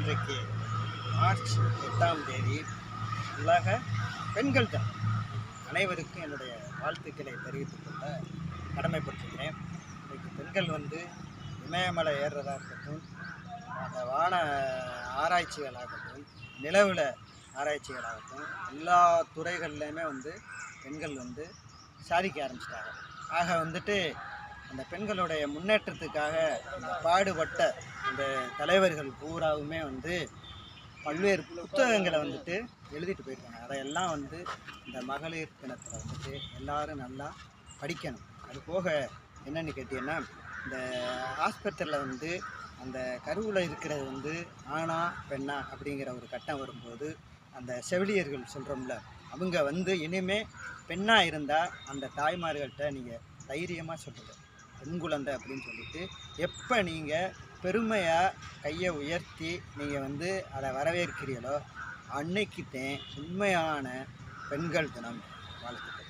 இன்றைக்கு மார்ச் 8ஆம் தேதி உலக பெண்கள் தினம். அனைவருக்கும் என்னுடைய வாழ்த்துக்களை தெரிவித்துக் கொள்ள கடமைப்பட்டிருக்கிறேன். இன்றைக்கு பெண்கள் இமயமலை ஏறுறதா இருக்கட்டும், அந்த வான ஆராய்ச்சிகளாகட்டும், நிலவில் ஆராய்ச்சிகளாகட்டும், எல்லா துறைகள்லையுமே பெண்கள் சாதிக்க ஆரம்பிச்சிட்டாங்க. ஆக அந்த பெண்களுடைய முன்னேற்றத்துக்காக இந்த பாடுபட்ட இந்த தலைவர்கள் பூராவுமே பல்வேறு புத்தகங்களை எழுதிட்டு போயிருக்காங்க. அதையெல்லாம் இந்த மகளிர் தினத்தில் எல்லாரும் நல்லா படிக்கணும். அது போக என்னென்னு கேட்டீங்கன்னா, இந்த ஆஸ்பத்திரியில் அந்த கருவில் இருக்கிறது ஆணா பெண்ணா அப்படிங்கிற ஒரு கட்டம் வரும்போது அந்த செவிலியர்கள் சொல்கிறோம்ல, அவங்க இனிமே பெண்ணாக இருந்தால் அந்த தாய்மார்கள்ட்ட நீங்கள் தைரியமாக சொல்லுங்கள், பெண் குழந்தை அப்படின்னு சொல்லிட்டு எப்போ நீங்கள் பெருமையாக கையை உயர்த்தி நீங்கள் அதை வரவேற்கிறீங்களோ அன்னைக்குத்தான் உண்மையான பெண்கள் தினம். வாழ்த்துக்கள்.